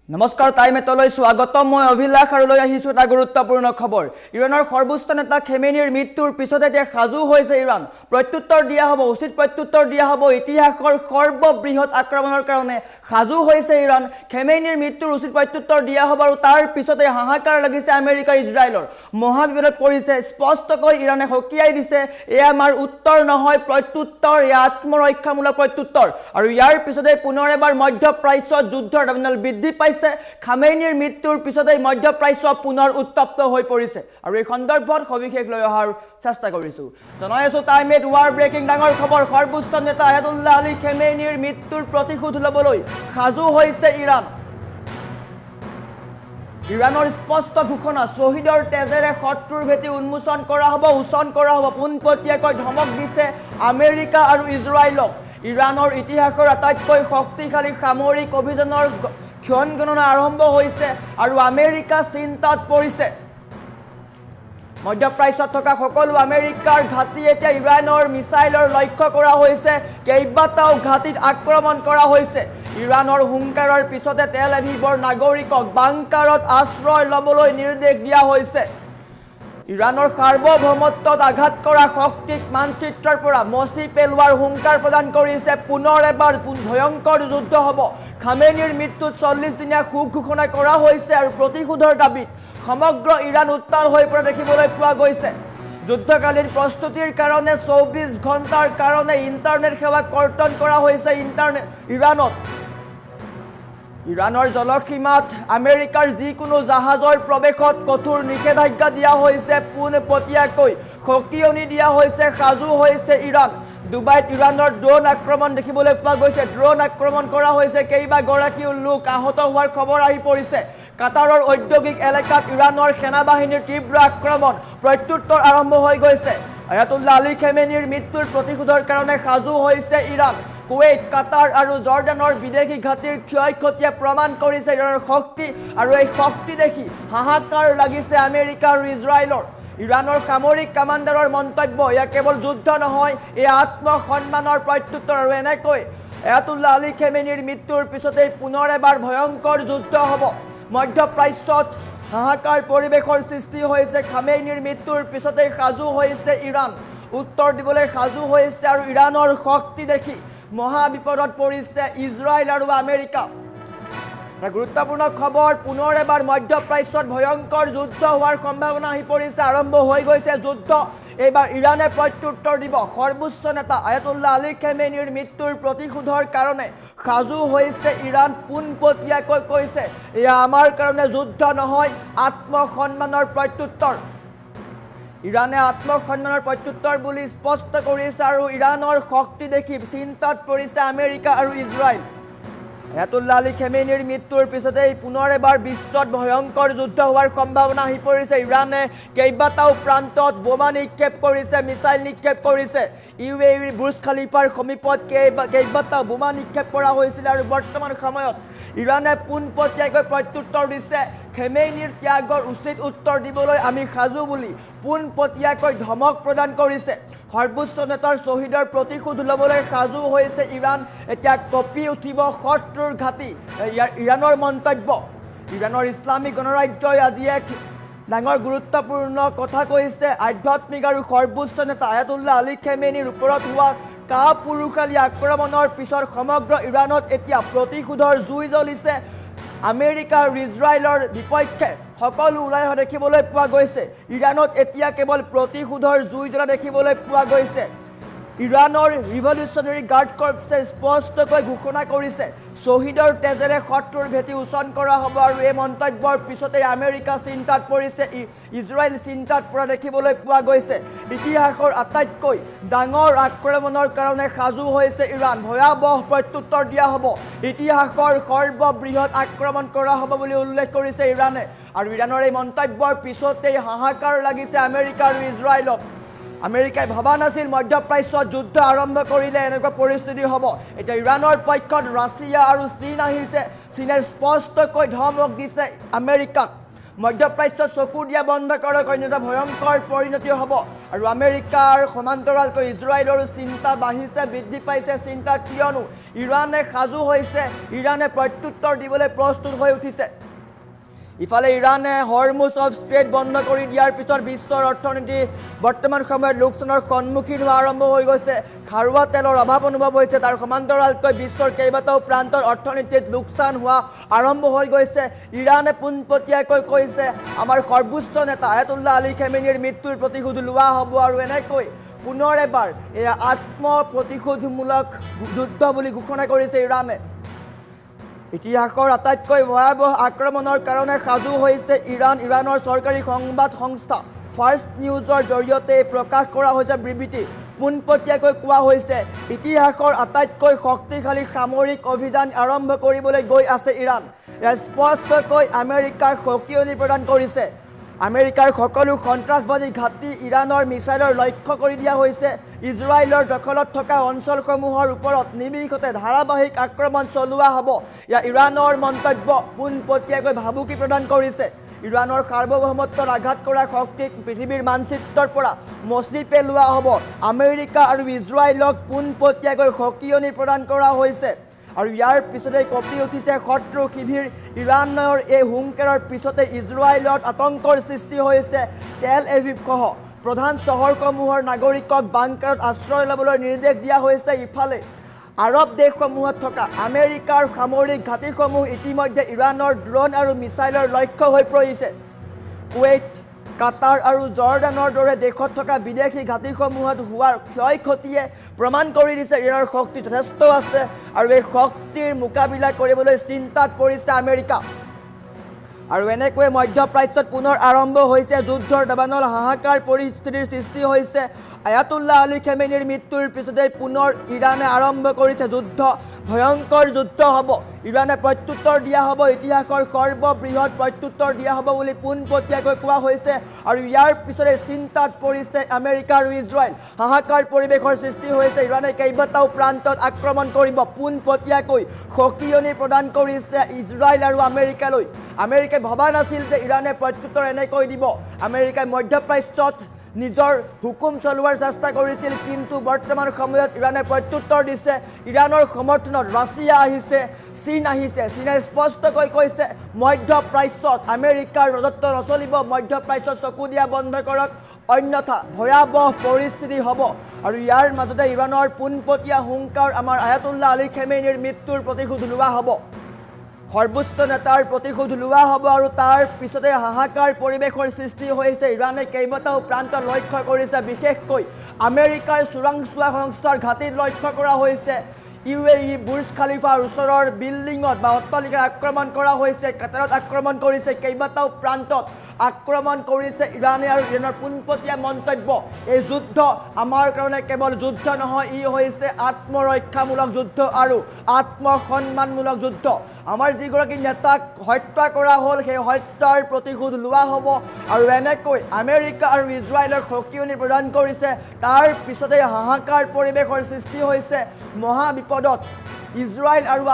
নমস্কাৰ টাইমেটলৈ স্বাগত মই অভিলাষ আৰু লৈ আহিছো এটা গুৰুত্বপূৰ্ণ খবৰ ইৰানৰ সৰ্বোচ্চ নেতা খেমেনিৰ মৃত্যুৰ পিছত এতিয়া সাজু হৈছে ইৰান প্ৰত্যুত্তৰ দিয়া হ'ব উচিত প্ৰত্যুত্তৰ দিয়া হ'ব ইতিহাসৰ সৰ্ববৃহৎ আক্ৰমণৰ কাৰণে সাজু হৈছে ইৰান খেমেনিৰ মৃত্যুৰ উচিত প্ৰত্যুত্তৰ দিয়া হ'ব আৰু তাৰ পিছতে হাহাকাৰ লাগিছে আমেৰিকা ইজৰাইলৰ মহাবিবাদত পৰিছে স্পষ্টকৈ ইৰানে হকিয়াই দিছে এয়া আমাৰ উত্তৰ নহয় প্ৰত্যুত্তৰ এয়া আত্মৰক্ষামূলক প্ৰত্যুত্তৰ আৰু ইয়াৰ পিছতে পুনৰ এবাৰ মধ্যপ্ৰাচ্যত যুদ্ধৰ দাবনাল বৃদ্ধি পাইছে খামেনিৰ মৃত্যুৰ পিছতে মধ্যপ্ৰাচ্য পুনৰ উত্তপ্ত হৈ পৰিছে আৰু এই সন্দৰ্ভত সবিশেষ লৈ অহাৰ চেষ্টা কৰিছো জনাই আছো টাইমেট ৱাৰ ব্ৰেকিং ডাঙৰ খবৰ সৰ্বোচ্চ নেতা আয়াতুল্লাহ আলী খেমেনিৰ মৃত্যুৰ প্ৰতিশোধ ল'বলৈ সাজু হৈছে ইৰান ইৰানৰ স্পষ্ট ঘোষণা শহীদৰ তেজেৰে শত্ৰুৰ ভেটি উন্মোচন কৰা হ'ব উচন কৰা হ'ব পোনপটীয়াকৈ ধমক দিছে আমেৰিকা আৰু ইজৰাইলক ইৰানৰ ইতিহাসৰ আটাইতকৈ শক্তিশালী সামৰিক অভিযানৰ ক্ষণ গণনা আৰম্ভ হৈছে আৰু আমেৰিকা চিন্তাত পৰিছে মধ্যপ্ৰাচ্যত থকা সকলো আমেৰিকাৰ ঘাটি এতিয়া ইৰানৰ মিছাইলৰ লক্ষ্য কৰা হৈছে কেইবাটাও ঘাটিত আক্ৰমণ কৰা হৈছে ইৰানৰ হুংকাৰৰ পিছতে তেল আভিভৰ নাগৰিকক বাংকাৰত আশ্ৰয় ল'বলৈ নিৰ্দেশ দিয়া হৈছে ইৰানৰ সাৰ্বভৌমত্বত আঘাত কৰা শক্তিক মানচিত্ৰৰ পৰা মচি পেলোৱাৰ হুংকাৰ প্ৰদান কৰিছে পুনৰ এবাৰ ভয়ংকৰ যুদ্ধ হ'ব খামেনিৰ মৃত্যুত 40 দিনীয়া শোক ঘোষণা কৰা হৈছে আৰু প্ৰতিশোধৰ দাবীত সমগ্ৰ ইৰাণ উত্তাল হৈ পৰা দেখিবলৈ পোৱা গৈছে যুদ্ধকালীন প্ৰস্তুতিৰ কাৰণে 24 ঘণ্টাৰ কাৰণে ইণ্টাৰনেট সেৱা কৰ্তন কৰা হৈছে ইৰানৰ জলসীমাত আমেৰিকাৰ যিকোনো জাহাজৰ প্ৰৱেশত কঠোৰ নিষেধাজ্ঞা দিয়া হৈছে পোনপটীয়াকৈ সকিয়নি দিয়া হৈছে সাজু হৈছে ইৰাণ ডুবাইত ইৰানৰ ড্ৰোন আক্ৰমণ দেখিবলৈ পোৱা গৈছে ড্ৰোন আক্ৰমণ কৰা হৈছে কেইবাগৰাকীও লোক আহত হোৱাৰ খবৰ আহি পৰিছে কাটাৰৰ ঔদ্যোগিক এলেকাত ইৰানৰ সেনাবাহিনীৰ তীব্ৰ আক্ৰমণ প্ৰত্যুত্তৰ আৰম্ভ হৈ গৈছে আয়াতুল্লাহ আলী খেমেনিৰ মৃত্যুৰ প্ৰতিশোধৰ কাৰণে সাজু হৈছে ইৰাণ কুৱেইট কাটাৰ আৰু জৰ্ডানৰ বিদেশী ঘাটিৰ ক্ষয়ক্ষতিয়ে প্ৰমাণ কৰিছে ইৰানৰ শক্তি আৰু এই শক্তি দেখি হাহাকাৰ লাগিছে আমেৰিকা আৰু ইজৰাইলৰ ইৰানৰ সামৰিক কামাণ্ডাৰৰ মন্তব্য এয়া কেৱল যুদ্ধ নহয় এয়া আত্মসন্মানৰ প্ৰত্যুত্তৰ আৰু এনেকৈ আয়াতুল্লাহ আলী খেমেনিৰ মৃত্যুৰ পিছতেই পুনৰ এবাৰ ভয়ংকৰ যুদ্ধ হ'ব মধ্যপ্ৰাচ্যত হাহাকাৰ পৰিৱেশৰ সৃষ্টি হৈছে খামেনিৰ মৃত্যুৰ পিছতেই সাজু হৈছে ইৰাণ উত্তৰ দিবলৈ সাজু হৈছে আৰু ইৰানৰ শক্তি দেখি মহাবিপদত পৰিছে ইজৰাইল আৰু আমেৰিকা এটা গুৰুত্বপূৰ্ণ খবৰ পুনৰ এবাৰ মধ্যপ্ৰাচ্যত ভয়ংকৰ যুদ্ধ হোৱাৰ সম্ভাৱনা আহি পৰিছে আৰম্ভ হৈ গৈছে যুদ্ধ এইবাৰ ইৰানে প্ৰত্যুত্তৰ দিব সৰ্বোচ্চ নেতা আয়াতুল্লাহ আলী খেমেনিৰ মৃত্যুৰ প্ৰতিশোধৰ কাৰণে সাজু হৈছে ইৰাণ পোনপটীয়াকৈ কৈছে এয়া আমাৰ কাৰণে যুদ্ধ নহয় আত্মসন্মানৰ প্ৰত্যুত্তৰ ইৰানে আত্মসন্মানৰ প্ৰত্যুত্তৰ বুলি স্পষ্ট কৰিছে আৰু ইৰানৰ শক্তি দেখি চিন্তাত পৰিছে আমেৰিকা আৰু ইজৰাইল আয়াতুল্লাহ আলী খেমেনিৰ মৃত্যুৰ পিছতেই পুনৰ এবাৰ বিশ্বত ভয়ংকৰ যুদ্ধ হোৱাৰ সম্ভাৱনা আহি পৰিছে ইৰানে কেইবাটাও প্ৰান্তত বোমা নিক্ষেপ কৰিছে মিছাইল নিক্ষেপ কৰিছে ইউএইৰ বুৰ্জ খালিফাৰ সমীপত কেইবাটাও বোমা নিক্ষেপ কৰা হৈছিল আৰু বৰ্তমান সময়ত ইৰানে পোনপটীয়াকৈ প্ৰত্যুত্তৰ দিছে খেমেনিৰ ত্যাগৰ উচিত উত্তৰ দিবলৈ আমি সাজু বুলি পোনপটীয়াকৈ ধমক প্ৰদান কৰিছে সৰ্বোচ্চ নেতাৰ শ্বহীদৰ প্ৰতিশোধ ল'বলৈ সাজু হৈছে ইৰাণ এতিয়া কঁপি উঠিব শত্ৰুৰ ঘাটি ইৰাণৰ মন্তব্য ইৰাণৰ ইছলামিক গণৰাজ্যই আজি এক ডাঙৰ গুৰুত্বপূৰ্ণ কথা কৈছে আধ্যাত্মিক আৰু সৰ্বোচ্চ নেতা আয়াতুল্লাহ আলী খেমেনিৰ ওপৰত হোৱা কাপুৰুষালী আক্ৰমণৰ পিছত সমগ্ৰ ইৰাণত এতিয়া প্ৰতিশোধৰ জুই জ্বলিছে আমেৰিকা আৰু ইজৰাইলৰ বিপক্ষে সকলো ওলাই অহা দেখিবলৈ পোৱা গৈছে ইৰাণত এতিয়া কেৱল প্ৰতিশোধৰ জুই জ্বলা দেখিবলৈ পোৱা গৈছে ইৰাণৰ ৰিভলিউচনাৰী গাৰ্ড কৰ্পছে স্পষ্টকৈ ঘোষণা কৰিছে শ্বহীদৰ তেজেৰে শত্ৰুৰ ভেটি উচন কৰা হ'ব আৰু এই মন্তব্যৰ পিছতে আমেৰিকা চিন্তাত পৰিছে ইজৰাইল চিন্তাত পৰা দেখিবলৈ পোৱা গৈছে ইতিহাসৰ আটাইতকৈ ডাঙৰ আক্ৰমণৰ কাৰণে সাজু হৈছে ইৰাণ ভয়াৱহ প্ৰত্যুত্তৰ দিয়া হ'ব ইতিহাসৰ সৰ্ববৃহৎ আক্ৰমণ কৰা হ'ব বুলি উল্লেখ কৰিছে ইৰাণে আৰু ইৰাণৰ এই মন্তব্যৰ পিছতেই হাহাকাৰ লাগিছে আমেৰিকা আৰু ইজৰাইলক আমেৰিকাই ভবা নাছিল মধ্যপ্ৰাচ্যত যুদ্ধ আৰম্ভ কৰিলে এনেকুৱা পৰিস্থিতি হ'ব এতিয়া ইৰাণৰ পক্ষত ৰাছিয়া আৰু চীন আহিছে চীনে স্পষ্টকৈ ধমক দিছে আমেৰিকাক মধ্যপ্ৰাচ্যত চকু দিয়া বন্ধ কৰক অন্যথা ভয়ংকৰ পৰিণতি হ'ব আৰু আমেৰিকাৰ সমান্তৰালকৈ ইজৰাইলৰ চিন্তা বাঢ়িছে বৃদ্ধি পাইছে চিন্তা কিয়নো ইৰাণে সাজু হৈছে ইৰাণে প্ৰত্যুত্তৰ দিবলৈ প্ৰস্তুত হৈ উঠিছে ইফালে ইৰাণে হৰমুজ অফ ষ্ট্ৰেট বন্ধ কৰি দিয়াৰ পিছত বিশ্বৰ অৰ্থনীতি বৰ্তমান সময়ত লোকচানৰ সন্মুখীন হোৱা আৰম্ভ হৈ গৈছে খাৰুৱা তেলৰ অভাৱ অনুভৱ হৈছে তাৰ সমান্তৰালকৈ বিশ্বৰ কেইবাটাও প্ৰান্তৰ অৰ্থনীতিত লোকচান হোৱা আৰম্ভ হৈ গৈছে ইৰাণে পোনপটীয়াকৈ কৈছে আমাৰ সৰ্বোচ্চ নেতা আয়াতুল্লাহ আলী খেমেনিৰ মৃত্যুৰ প্ৰতিশোধ লোৱা হ'ব আৰু এনেকৈ পুনৰ এবাৰ এই আত্মপ্ৰতিশোধমূলক যুদ্ধ বুলি ঘোষণা কৰিছে ইৰাণে ইতিহাসৰ আটাইতকৈ ভয়াবহ আক্ৰমণৰ কাৰণে সাজু হৈছে ইৰাণৰ চৰকাৰী সংবাদ সংস্থা ফাৰ্ষ্ট নিউজৰ জৰিয়তে প্ৰকাশ কৰা হৈছে বিবৃতি পোনপটীয়াকৈ কোৱা হৈছে ইতিহাসৰ আটাইতকৈ শক্তিশালী সামৰিক অভিযান আৰম্ভ কৰিবলৈ গৈ আছে ইৰাণ স্পষ্টকৈ আমেৰিকাৰ সকিয়নি প্ৰদান কৰিছে আমেৰিকাৰ সকলো সন্ত্ৰাসবাদী ঘাটি ইৰাণৰ মিছাইলৰ লক্ষ্য কৰি দিয়া হৈছে ইজৰাইলৰ দখলত থকা অঞ্চলসমূহৰ ওপৰত নিমিষতে ধাৰাবাহিক আক্ৰমণ চলোৱা হ'ব ইৰাণৰ মন্তব্য পোনপটীয়াকৈ ভাবুকি প্ৰদান কৰিছে ইৰাণৰ সাৰ্বভৌমত্বত আঘাত কৰা শক্তিক পৃথিৱীৰ মানচিত্ৰৰ পৰা মচি পেলোৱা হ'ব আমেৰিকা আৰু ইজৰাইলক পোনপটীয়াকৈ সকিয়নি প্ৰদান কৰা হৈছে আৰু ইয়াৰ পিছতে কঁপি উঠিছে শত্ৰু শিবিৰ ইৰাণৰ এই হুংকাৰৰ পিছতে ইজৰাইলত আতংকৰ সৃষ্টি হৈছে তেল এভিভসহ প্ৰধান চহৰসমূহৰ নাগৰিকক বাংকাৰত আশ্ৰয় ল'বলৈ নিৰ্দেশ দিয়া হৈছে ইফালে আৰৱ দেশসমূহত থকা আমেৰিকাৰ সামৰিক ঘাটিসমূহ ইতিমধ্যে ইৰাণৰ ড্ৰোন আৰু মিছাইলৰ লক্ষ্য হৈ পৰিছে কুৱেইট কাটাৰ আৰু জৰ্ডানৰ দৰে দেশত থকা বিদেশী ঘাটিসমূহত হোৱাৰ ক্ষয় ক্ষতিয়ে প্ৰমাণ কৰি দিছে ইৰাণৰ শক্তি যথেষ্ট আছে আৰু এই শক্তিৰ মোকাবিলা কৰিবলৈ চিন্তাত পৰিছে আমেৰিকা আৰু এনেকৈ মধ্যপ্ৰাচ্যত পুনৰ আৰম্ভ হৈছে যুদ্ধৰ দাবানল হাহাকাৰ পৰিস্থিতিৰ সৃষ্টি হৈছে আয়াতুল্লাহ আলী খেমেনিৰ মৃত্যুৰ পিছতে পুনৰ ইৰাণে আৰম্ভ কৰিছে যুদ্ধ ভয়ংকৰ যুদ্ধ হ'ব ইৰাণে প্ৰত্যুত্তৰ দিয়া হ'ব ইতিহাসৰ সৰ্ববৃহৎ প্ৰত্যুত্তৰ দিয়া হ'ব বুলি পোনপটীয়াকৈ কোৱা হৈছে আৰু ইয়াৰ পিছতে চিন্তাত পৰিছে আমেৰিকা আৰু ইজৰাইল হাহাকাৰ পৰিৱেশৰ সৃষ্টি হৈছে ইৰাণে কেইবাটাও প্ৰান্তত আক্ৰমণ কৰিব পোনপটীয়াকৈ সকিয়নি প্ৰদান কৰিছে ইজৰাইল আৰু আমেৰিকালৈ আমেৰিকাই ভবা নাছিল যে ইৰাণে প্ৰত্যুত্তৰ এনেকৈ দিব আমেৰিকাই মধ্যপ্ৰাচ্যত নিজৰ হুকুম চলোৱাৰ চেষ্টা কৰিছিল কিন্তু বৰ্তমান সময়ত ইৰাণে প্ৰত্যুত্তৰ দিছে ইৰাণৰ সমৰ্থনত ৰাছিয়া আহিছে চীন আহিছে চীনে স্পষ্টকৈ কৈছে মধ্যপ্ৰাচ্যত আমেৰিকাৰ ৰাজত্ব নচলিব মধ্যপ্ৰাচ্যত চকু দিয়া বন্ধ কৰক অন্যথা ভয়াবহ পৰিস্থিতি হ'ব আৰু ইয়াৰ মাজতে ইৰাণৰ পোনপটীয়া হুংকাৰ আমাৰ আয়াতুল্লাহ আলী খেমেনিৰ মৃত্যুৰ প্ৰতিশোধ লোৱা হ'ব সৰ্বোচ্চ নেতাৰ প্ৰতিশোধ লোৱা হ'ব আৰু তাৰ পিছতে হাহাকাৰ পৰিৱেশৰ সৃষ্টি হৈছে ইৰাণে কেইবাটাও প্ৰান্ত লক্ষ্য কৰিছে বিশেষকৈ আমেৰিকাৰ চোৰাংচোৱা সংস্থাৰ ঘাটিত লক্ষ্য কৰা হৈছে UAE বুৰ্জ খালিফাৰ ওচৰৰ বিল্ডিঙত বা অট্টালিকাত আক্ৰমণ কৰা হৈছে কাটাৰত আক্ৰমণ কৰিছে কেইবাটাও প্ৰান্তত আক্ৰমণ কৰিছে ইৰাণে আৰু ইৰাণৰ পোনপটীয়া মন্তব্য এই যুদ্ধ আমাৰ কাৰণে কেৱল যুদ্ধ নহয় ই হৈছে আত্মৰক্ষামূলক যুদ্ধ আৰু আত্মসন্মানমূলক যুদ্ধ আমাৰ যিগৰাকী নেতাক হত্যা কৰা হ'ল সেই হত্যাৰ প্ৰতিশোধ লোৱা হ'ব আৰু এনেকৈ আমেৰিকা আৰু ইজৰাইলক সকিয়নি প্ৰদান কৰিছে তাৰ পিছতে হাহাকাৰ পৰিৱেশৰ সৃষ্টি হৈছে মহা বিপদত ইজৰাইল আৰু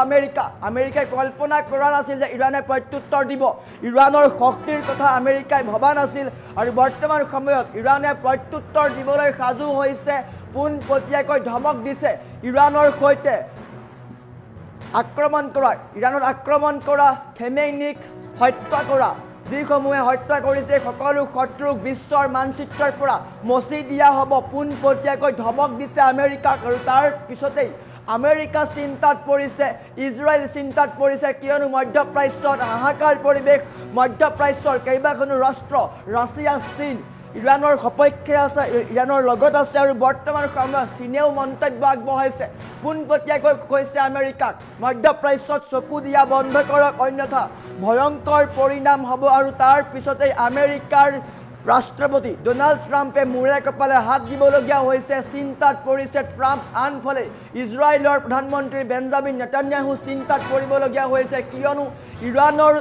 আমেৰিকাই কল্পনা কৰা নাছিল যে ইৰাণে প্ৰত্যুত্তৰ দিব ইৰাণৰ শক্তিৰ কথা আমেৰিকাই ভবা নাছিল আৰু বৰ্তমান সময়ত ইৰাণে প্ৰত্যুত্তৰ দিবলৈ সাজু হৈছে পোনপটীয়াকৈ ধমক দিছে ইৰাণৰ সৈতে ইৰাণত আক্ৰমণ কৰা খেমেনিক হত্যা কৰা যিসমূহে হত্যা কৰিছে সকলো শত্ৰুক বিশ্বৰ মানচিত্ৰৰ পৰা মচি দিয়া হ'ব পোনপটীয়াকৈ ধমক দিছে আমেৰিকাক আৰু তাৰ পিছতেই আমেৰিকা চিন্তাত পৰিছে ইজৰাইল চিন্তাত পৰিছে কিয়নো মধ্যপ্ৰাচ্যত হাহাকাৰ পৰিৱেশ মধ্যপ্ৰাচ্যৰ কেইবাখনো ৰাষ্ট্ৰ ৰাছিয়া চীন ইৰাণৰ সপক্ষে আছে ইৰাণৰ লগত আছে আৰু বৰ্তমান সময়ত চীনেও মন্তব্য আগবঢ়াইছে পোনপটীয়াকৈ কৈছে আমেৰিকাক মধ্যপ্ৰাচ্যত চকু দিয়া বন্ধ কৰক অন্যথা ভয়ংকৰ পৰিণাম হ'ব আৰু তাৰ পিছতেই আমেৰিকাৰ ৰাষ্ট্ৰপতি ডোনাল্ড ট্ৰাম্পে মূৰে কপালে হাত দিবলগীয়া হৈছে চিন্তাত পৰিছে ট্ৰাম্প আনফালে ইজৰাইলৰ প্ৰধানমন্ত্ৰী বেঞ্জামিন নেতান্যাহু চিন্তাত পৰিবলগীয়া হৈছে কিয়নো ইৰাণৰ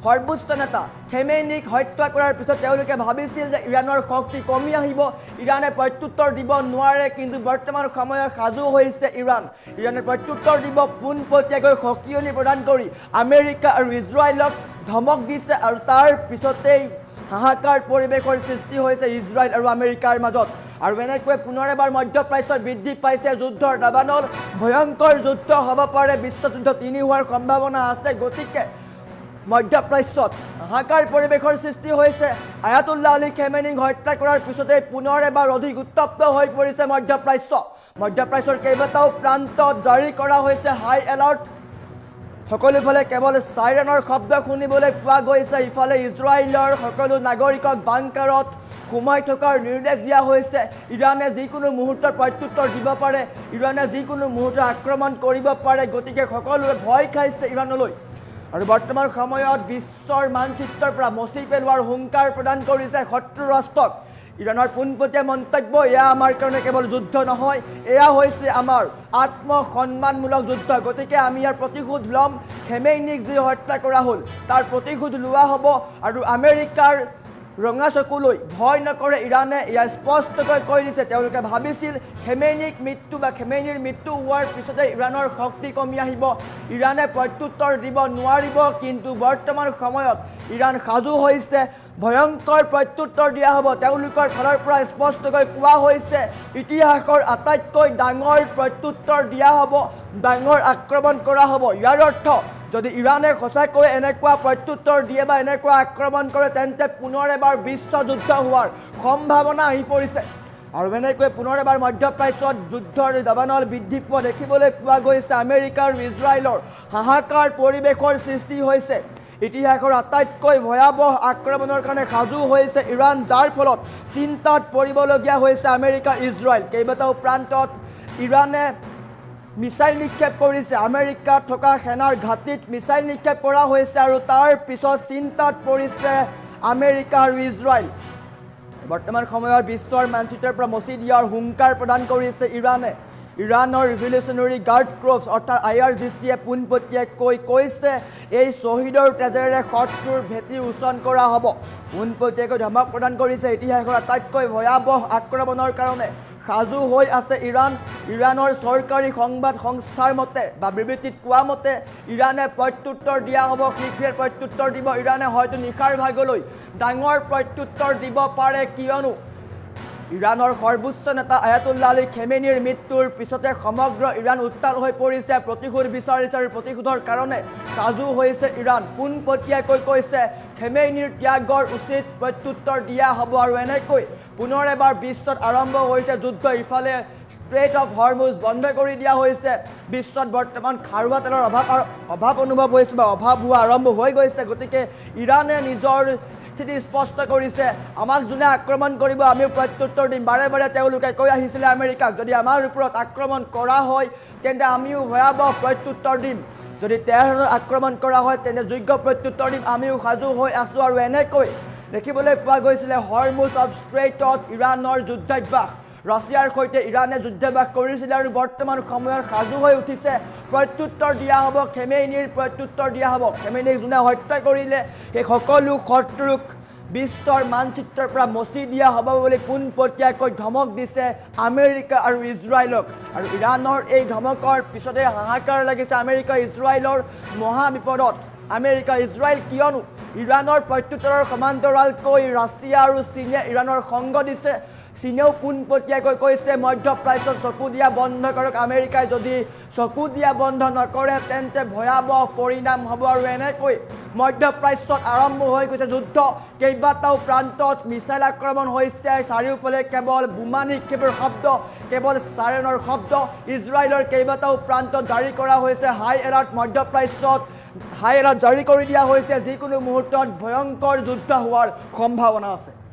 সৰ্বোচ্চ নেতা খেমেনিক হত্যা কৰাৰ পিছত তেওঁলোকে ভাবিছিল যে ইৰাণৰ শক্তি কমি আহিব ইৰাণে প্ৰত্যুত্তৰ দিব নোৱাৰে কিন্তু বৰ্তমান সময়ত সাজু হৈছে ইৰাণে প্ৰত্যুত্তৰ দিব পোনপটীয়াকৈ সকিয়নি প্ৰদান কৰি আমেৰিকা আৰু ইজৰাইলক ধমক দিছে আৰু তাৰ পিছতেই হাহাকাৰ পৰিৱেশৰ সৃষ্টি হৈছে ইজৰাইল আৰু আমেৰিকাৰ মাজত আৰু এনেকৈ পুনৰ এবাৰ মধ্যপ্ৰাচ্যত বৃদ্ধি পাইছে যুদ্ধৰ দাবানল ভয়ংকৰ যুদ্ধ হ'ব পাৰে বিশ্বযুদ্ধ 3 হোৱাৰ সম্ভাৱনা আছে গতিকে মধ্যপ্ৰাচ্যত হাহাকাৰ পৰিৱেশৰ সৃষ্টি হৈছে আয়াতুল্লাহ আলী খেমেনিক হত্যা কৰাৰ পিছতে পুনৰ এবাৰ অধিক উত্তপ্ত হৈ পৰিছে মধ্যপ্ৰাচ্যৰ কেইবাটাও প্ৰান্তত জাৰি কৰা হৈছে হাই এলাৰ্ট সকলোফালে কেৱল চাইৰেনৰ শব্দ শুনিবলৈ পোৱা গৈছে ইফালে ইজৰাইলৰ সকলো নাগৰিকক বাংকাৰত সোমাই থকাৰ নিৰ্দেশ দিয়া হৈছে ইৰাণে যিকোনো মুহূৰ্তত প্ৰত্যুত্তৰ দিব পাৰে ইৰাণে যিকোনো মুহূৰ্তত আক্ৰমণ কৰিব পাৰে গতিকে সকলোৱে ভয় খাইছে ইৰাণলৈ আৰু বৰ্তমান সময়ত বিশ্বৰ মানচিত্ৰৰ পৰা মচি পেলোৱাৰ হুংকাৰ প্ৰদান কৰিছে শত্ৰু ৰাষ্ট্ৰক ইৰাণৰ পোনপটীয়া মন্তব্য এয়া আমাৰ কাৰণে কেৱল যুদ্ধ নহয় এয়া হৈছে আমাৰ আত্মসন্মানমূলক যুদ্ধ গতিকে আমি ইয়াৰ প্ৰতিশোধ ল'ম খেমেনিক যি হত্যা কৰা হ'ল তাৰ প্ৰতিশোধ লোৱা হ'ব আৰু আমেৰিকাৰ ৰঙা চকুলৈ ভয় নকৰে ইৰাণে এয়া স্পষ্টকৈ কৈ দিছে তেওঁলোকে ভাবিছিল খেমেনিৰ মৃত্যু হোৱাৰ পিছতে ইৰাণৰ শক্তি কমি আহিব ইৰাণে প্ৰত্যুত্তৰ দিব নোৱাৰিব কিন্তু বৰ্তমান সময়ত ইৰাণ সাজু হৈছে ভয়ংকৰ প্ৰত্যুত্তৰ দিয়া হ'ব তেওঁলোকৰ ফালৰ পৰা স্পষ্টকৈ কোৱা হৈছে ইতিহাসৰ আটাইতকৈ ডাঙৰ প্ৰত্যুত্তৰ দিয়া হ'ব ডাঙৰ আক্ৰমণ কৰা হ'ব ইয়াৰ অৰ্থ যদি ইৰাণে সঁচাকৈ এনেকুৱা প্ৰত্যুত্তৰ দিয়ে বা এনেকুৱা আক্ৰমণ কৰে তেন্তে পুনৰ এবাৰ বিশ্বযুদ্ধ হোৱাৰ সম্ভাৱনা আহি পৰিছে আৰু এনেকৈ পুনৰ এবাৰ মধ্যপ্ৰাচ্যত যুদ্ধৰ দাবানল বৃদ্ধি পোৱা দেখিবলৈ পোৱা গৈছে আমেৰিকা আৰু ইজৰাইলৰ হাহাকাৰ পৰিৱেশৰ সৃষ্টি হৈছে ইতিহাসৰ আটাইতকৈ ভয়াৱহ আক্ৰমণৰ কাৰণে সাজু হৈছে ইৰাণ যাৰ ফলত চিন্তাত পৰিবলগীয়া হৈছে আমেৰিকা ইজৰাইল কেইবাটাও প্ৰান্তত ইৰাণে মিছাইল নিক্ষেপ কৰিছে আমেৰিকাত থকা সেনাৰ ঘাটিত মিছাইল নিক্ষেপ কৰা হৈছে আৰু তাৰ পিছত চিন্তাত পৰিছে আমেৰিকা আৰু ইজৰাইল বৰ্তমান সময়ত বিশ্বৰ মানচিত্ৰৰ পৰা মচি দিয়াৰ হুংকাৰ প্ৰদান কৰিছে ইৰাণৰ ৰিভলিউচনাৰী গাৰ্ড ক্ৰপছ অৰ্থাৎ IRGCয়ে পোনপটীয়াকৈ কৈছে এই শ্বহীদৰ তেজেৰে শত্ৰুৰ ভেটি উচন কৰা হ'ব পোনপটীয়াকৈ ধমক প্ৰদান কৰিছে ইতিহাসৰ আটাইতকৈ ভয়াৱহ আক্ৰমণৰ কাৰণে সাজু হৈ আছে ইৰাণৰ চৰকাৰী সংবাদ সংস্থাৰ মতে বা বিবৃতিত কোৱা মতে ইৰাণে প্ৰত্যুত্তৰ দিয়া হ'ব শীঘ্ৰে প্ৰত্যুত্তৰ দিব ইৰাণে হয়তো নিশাৰ ভাগলৈ ডাঙৰ প্ৰত্যুত্তৰ দিব পাৰে কিয়নো ইৰাণৰ সৰ্বোচ্চ নেতা আয়াতুল্লাহ আলী খেমেনিৰ মৃত্যুৰ পিছতে সমগ্ৰ ইৰাণ উত্তাল হৈ পৰিছে প্ৰতিশোধ বিচাৰিছে আৰু প্ৰতিশোধৰ কাৰণে সাজু হৈছে ইৰাণ পোনপটীয়াকৈ কৈছে খেমেনিৰ ত্যাগৰ উচিত প্ৰত্যুত্তৰ দিয়া হ'ব আৰু এনেকৈ পুনৰ এবাৰ বিশ্বত আৰম্ভ হৈছে যুদ্ধ ইফালে ষ্ট্ৰেইট অফ হৰমুজ বন্ধ কৰি দিয়া হৈছে বিশ্বত বৰ্তমান খাৰুৱা তেলৰ অভাৱ অনুভৱ হৈছে বা অভাৱ হোৱা আৰম্ভ হৈ গৈছে গতিকে ইৰাণে নিজৰ স্থিতি স্পষ্ট কৰিছে আমাক যোনে আক্ৰমণ কৰিব আমিও প্ৰত্যুত্তৰ দিম বাৰে বাৰে তেওঁলোকে কৈ আহিছিলে আমেৰিকাক যদি আমাৰ ওপৰত আক্ৰমণ কৰা হয় তেন্তে আমিও ভয়াৱহ প্ৰত্যুত্তৰ দিম যদি তেহৰাণত আক্ৰমণ কৰা হয় তেন্তে যোগ্য প্ৰত্যুত্তৰ দিম আমিও সাজু হৈ আছোঁ আৰু এনেকৈ দেখিবলৈ পোৱা গৈছিলে হৰমুজ অফ ষ্ট্ৰেইটত ইৰাণৰ যুদ্ধাভ্যাস ৰাছিয়াৰ সৈতে ইৰাণে যুদ্ধাভ্যাস কৰিছিলে আৰু বৰ্তমান সময়ত সাজু হৈ উঠিছে প্ৰত্যুত্তৰ দিয়া হ'ব খেমেনিৰ প্ৰত্যুত্তৰ দিয়া হ'ব খেমেনিক যোনে হত্যা কৰিলে সেই সকলো শত্ৰুক বিশ্বৰ মানচিত্ৰৰ পৰা মচি দিয়া হ'ব বুলি পোনপটীয়াকৈ ধমক দিছে আমেৰিকা আৰু ইজৰাইলক আৰু ইৰাণৰ এই ধমকৰ পিছতে হাহাকাৰ লাগিছে আমেৰিকা ইজৰাইলৰ মহা বিপদত আমেৰিকা ইজৰাইল কিয়নো ইৰাণৰ প্ৰত্যুত্তৰৰ সমান্তৰালকৈ ৰাছিয়া আৰু চীনে ইৰাণৰ সংগ দিছে চীনেও পোনপটীয়াকৈ কৈছে মধ্যপ্ৰাচ্যত চকু দিয়া বন্ধ কৰক আমেৰিকাই যদি চকু দিয়া বন্ধ নকৰে তেন্তে ভয়াৱহ পৰিণাম হ'ব আৰু এনেকৈ মধ্যপ্ৰাচ্যত আৰম্ভ হৈ গৈছে যুদ্ধ কেইবাটাও প্ৰান্তত মিছাইল আক্ৰমণ হৈছে চাৰিওফালে কেৱল বোমা নিক্ষেপৰ শব্দ কেৱল চাইৰেনৰ শব্দ ইজৰাইলৰ কেইবাটাও প্ৰান্তত জাৰি কৰা হৈছে হাই এলাৰ্ট মধ্যপ্ৰাচ্যত হাই এলাৰ্ট জাৰি কৰি দিয়া হৈছে যিকোনো মুহূৰ্তত ভয়ংকৰ যুদ্ধ হোৱাৰ সম্ভাৱনা আছে